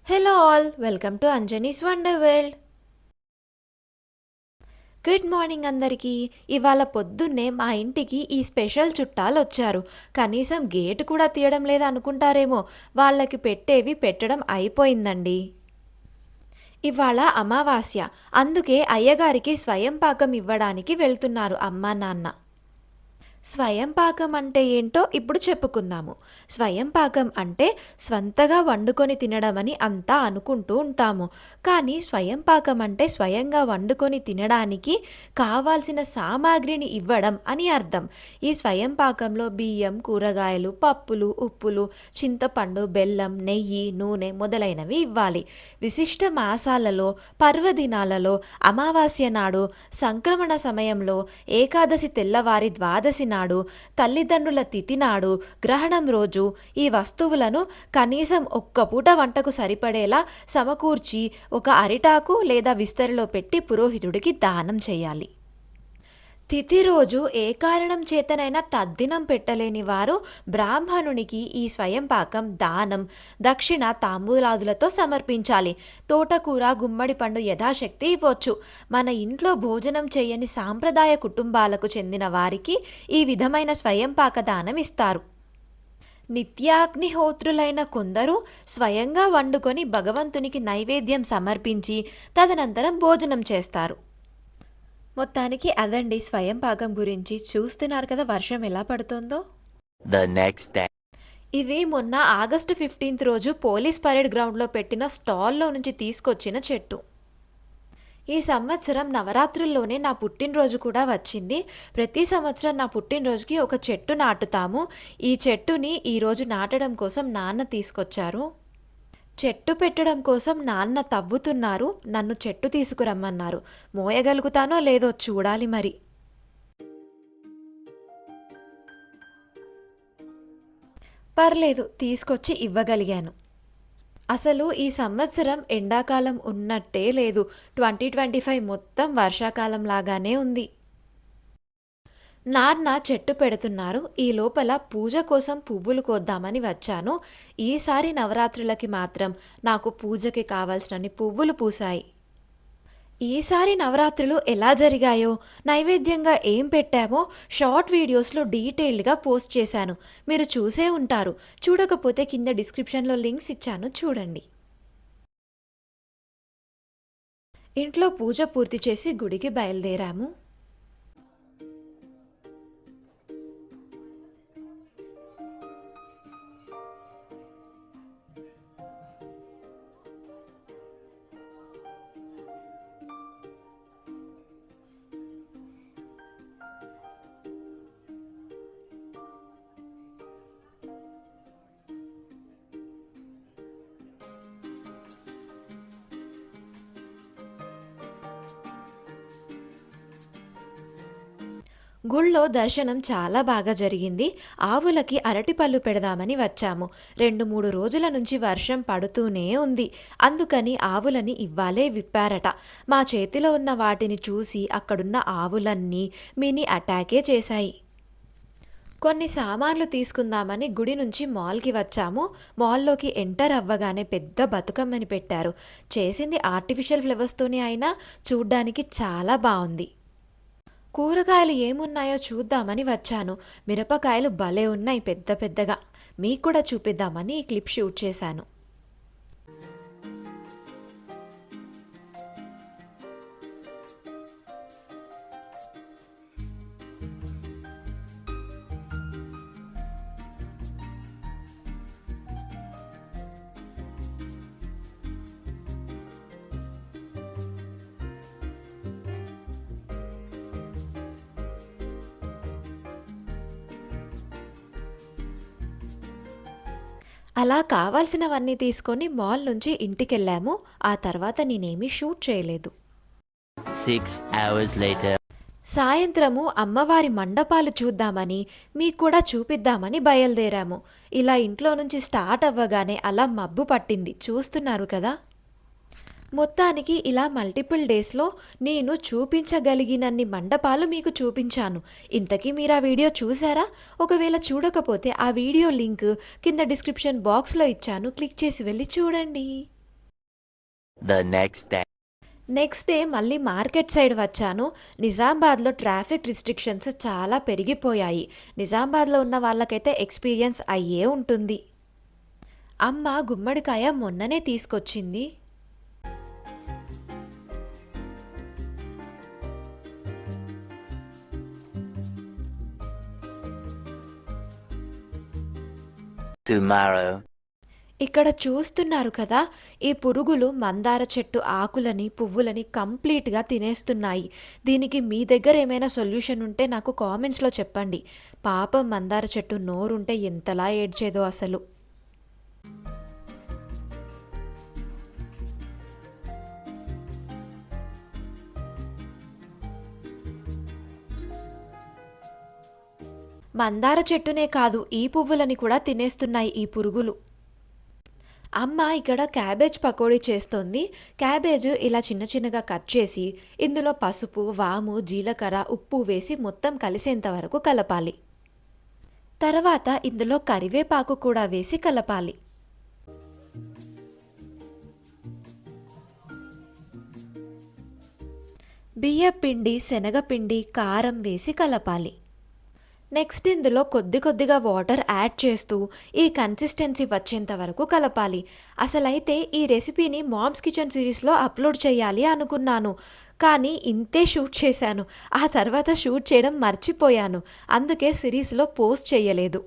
Hello all, welcome to Anjani's wonder world. Good morning అందరికీ. ఇవాళ పొద్దున్నే మా ఇంటికి ఈ స్పెషల్ చుట్టాలు వచ్చారు. కనీసం గేటు కూడా తీయడం లేదు అనుకుంటారేమో, వాళ్ళకి పెట్టేవి పెట్టడం అయిపోయిందండి. ఇవాళ అమావాస్య, అందుకే అయ్యగారికి స్వయం పాకం ఇవ్వడానికి వెళ్తున్నారు అమ్మా నాన్న. స్వయం పాకం అంటే ఏంటో ఇప్పుడు చెప్పుకుందాము. స్వయం పాకం అంటే స్వంతగా వండుకొని తినడం అని అంతా అనుకుంటూ ఉంటాము. కానీ స్వయం పాకం అంటే స్వయంగా వండుకొని తినడానికి కావాల్సిన సామాగ్రిని ఇవ్వడం అని అర్థం. ఈ స్వయం పాకంలో బియ్యం, కూరగాయలు, పప్పులు, ఉప్పులు, చింతపండు, బెల్లం, నెయ్యి, నూనె మొదలైనవి ఇవ్వాలి. విశిష్ట మాసాలలో, పర్వదినాలలో, అమావాస్య నాడు, సంక్రమణ సమయంలో, ఏకాదశి తెల్లవారి ద్వాదశి నాడు, తల్లిదండ్రుల తిథి నాడు, గ్రహణం రోజు ఈ వస్తువులను కనీసం ఒక్క పూట వంటకు సరిపడేలా సమకూర్చి ఒక అరిటాకు లేదా విస్తరిలో పెట్టి పురోహితుడికి దానం చేయాలి. తిథి రోజు ఏ కారణం చేతనైనా తద్దినం పెట్టలేని వారు బ్రాహ్మణునికి ఈ స్వయం పాకం దానం, దక్షిణ, తాంబూలాదులతో సమర్పించాలి. తోటకూర, గుమ్మడి పండు యథాశక్తి ఇవ్వచ్చు. మన ఇంట్లో భోజనం చేయని సాంప్రదాయ కుటుంబాలకు చెందిన వారికి ఈ విధమైన స్వయం పాక దానం ఇస్తారు. నిత్యాగ్నిహోత్రులైన కొందరు స్వయంగా వండుకొని భగవంతునికి నైవేద్యం సమర్పించి తదనంతరం భోజనం చేస్తారు. మొత్తానికి అదండి స్వయం పాకం గురించి. చూస్తున్నారు కదా వర్షం ఎలా పడుతుందో. ఇది మొన్న ఆగస్టు 15 రోజు పోలీస్ పరేడ్ గ్రౌండ్లో పెట్టిన స్టాల్లో నుంచి తీసుకొచ్చిన చెట్టు. ఈ సంవత్సరం నవరాత్రుల్లోనే నా పుట్టినరోజు కూడా వచ్చింది. ప్రతి సంవత్సరం నా పుట్టినరోజుకి ఒక చెట్టు నాటుతాము. ఈ చెట్టుని ఈరోజు నాటడం కోసం నాన్న తీసుకొచ్చారు. చెట్టు పెట్టడం కోసం నాన్న తవ్వుతున్నారు. నన్ను చెట్టు తీసుకురమ్మన్నారు. మోయగలుగుతానో లేదో చూడాలి మరి. పర్లేదు, తీసుకొచ్చి ఇవ్వగలిగాను. అసలు ఈ సంవత్సరం ఎండాకాలం ఉన్నట్టే లేదు. 2025 మొత్తం వర్షాకాలం లాగానే ఉంది. నాన్న చెట్టు పెడుతున్నారు. ఈ లోపల పూజ కోసం పువ్వులు కోద్దామని వచ్చాను. ఈసారి నవరాత్రులకి మాత్రం నాకు పూజకి కావాల్సినన్ని పువ్వులు పూసాయి. ఈసారి నవరాత్రులు ఎలా జరిగాయో, నైవేద్యంగా ఏం పెట్టామో షార్ట్ వీడియోస్లో డీటెయిల్డ్గా పోస్ట్ చేశాను. మీరు చూసే ఉంటారు. చూడకపోతే కింద డిస్క్రిప్షన్లో లింక్స్ ఇచ్చాను, చూడండి. ఇంట్లో పూజ పూర్తి చేసి గుడికి బయలుదేరాము. గుళ్ళో దర్శనం చాలా బాగా జరిగింది. ఆవులకి అరటిపళ్ళు పెడదామని వచ్చాము. 2-3 రోజుల నుంచి వర్షం పడుతూనే ఉంది. అందుకని ఆవులని ఇవ్వాలే విప్పారట. మా చేతిలో ఉన్న వాటిని చూసి అక్కడున్న ఆవులన్నీ మినీ అటాకే చేశాయి. కొన్ని సామాన్లు తీసుకుందామని గుడి నుంచి మాల్కి వచ్చాము. మాల్లోకి ఎంటర్ అవ్వగానే పెద్ద బతుకమ్మని పెట్టారు. చేసింది ఆర్టిఫిషియల్ ఫ్లవర్స్తోనే అయినా చూడ్డానికి చాలా బాగుంది. కూరగాయలు ఏమున్నాయో చూద్దామని వచ్చాను. మిరపకాయలు భలే ఉన్నాయి, పెద్ద పెద్దగా. మీకు కూడా చూపిద్దామని ఈ క్లిప్ షూట్ చేశాను. అలా కావాల్సినవన్నీ తీసుకొని మాల్ నుంచి ఇంటికెళ్ళాము. ఆ తర్వాత నేనేమీ షూట్ చేయలేదు. 6 hours later. సాయంత్రము అమ్మవారి మండపాలు చూద్దామని, మీకు కూడా చూపిద్దామని బయలుదేరాము. ఇలా ఇంట్లో నుంచి స్టార్ట్ అవ్వగానే అలా మబ్బు పట్టింది, చూస్తున్నారు కదా. మొత్తానికి ఇలా మల్టిపుల్ డేస్లో నేను చూపించగలిగినన్ని మండపాలు మీకు చూపించాను. ఇంతకీ మీరు ఆ వీడియో చూసారా? ఒకవేళ చూడకపోతే ఆ వీడియో లింక్ కింద డిస్క్రిప్షన్ బాక్స్లో ఇచ్చాను, క్లిక్ చేసి వెళ్ళి చూడండి. The next day. Next day మళ్ళీ మార్కెట్ సైడ్ వచ్చాను. నిజామాబాద్లో ట్రాఫిక్ రిస్ట్రిక్షన్స్ చాలా పెరిగిపోయాయి. నిజామాబాద్లో ఉన్న వాళ్ళకైతే ఎక్స్పీరియన్స్ అయ్యే ఉంటుంది. అమ్మ గుమ్మడికాయ మొన్ననే తీసుకొచ్చింది. Tomorrow. ఇక్కడ చూస్తున్నారు కదా, ఈ పురుగులు మందార చెట్టు ఆకులని పువ్వులని కంప్లీట్గా తినేస్తున్నాయి. దీనికి మీ దగ్గర ఏమైనా సొల్యూషన్ ఉంటే నాకు కామెంట్స్లో చెప్పండి. పాపం మందార చెట్టు నోరుంటే ఎంతలా ఏడ్చేదో అసలు. మందార చెట్టునే కాదు, ఈ పువ్వులని కూడా తినేస్తున్నాయి ఈ పురుగులు. అమ్మ ఇక్కడ క్యాబేజ్ పకోడీ చేస్తోంది. క్యాబేజ్ ఇలా చిన్న చిన్నగా కట్ చేసి ఇందులో పసుపు, వాము, జీలకర్ర, ఉప్పు వేసి మొత్తం కలిసేంత వరకు కలపాలి. తర్వాత ఇందులో కరివేపాకు కూడా వేసి కలపాలి. బియ్యపిండి, శనగపిండి, కారం వేసి కలపాలి. నెక్స్ట్ ఇందులో కొద్ది కొద్దిగా వాటర్ యాడ్ చేస్తూ ఈ కన్సిస్టెన్సీ వచ్చేంత వరకు కలపాలి. అసలైతే ఈ రెసిపీని మామ్స్ కిచెన్ సిరీస్లో అప్లోడ్ చేయాలి అనుకున్నాను, కానీ ఇంతే షూట్ చేశాను. ఆ తర్వాత షూట్ చేయడం మర్చిపోయాను, అందుకే సిరీస్లో పోస్ట్ చేయలేదు.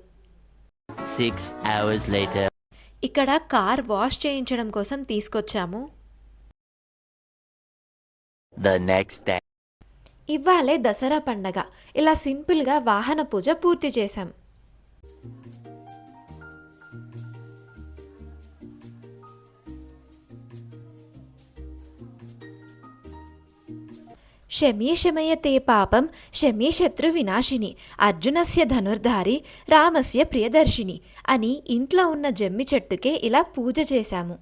6 hours later. ఇక్కడ కార్ వాష్ చేయించడం కోసం తీసుకొచ్చాము. The next day. ఇవ్వాలే దసరా పండగ. ఇలా సింపుల్గా వాహన పూజ పూర్తి చేశాం. శమీ శమయతే పాపం శమీ శత్రు వినాశిని అర్జునస్య ధనుర్ధారి రామస్య ప్రియదర్శిని అని ఇంట్లో ఉన్న జమ్మి చెట్టుకే ఇలా పూజ చేశాము.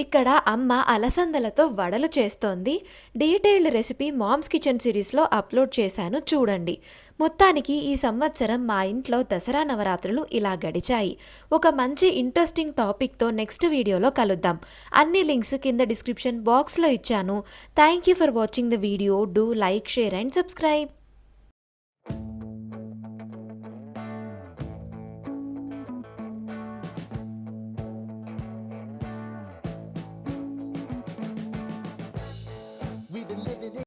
ఇక్కడ అమ్మ అలసందలతో వడలు చేస్తోంది. డీటెయిల్డ్ రెసిపీ మామ్స్ కిచెన్ సిరీస్లో అప్లోడ్ చేశాను, చూడండి. మొత్తానికి ఈ సంవత్సరం మా ఇంట్లో దసరా నవరాత్రులు ఇలా గడిచాయి. ఒక మంచి ఇంట్రెస్టింగ్ టాపిక్తో నెక్స్ట్ వీడియోలో కలుద్దాం. అన్ని లింక్స్ కింద డిస్క్రిప్షన్ బాక్స్లో ఇచ్చాను. Thank you for watching the video. Do like, share and subscribe.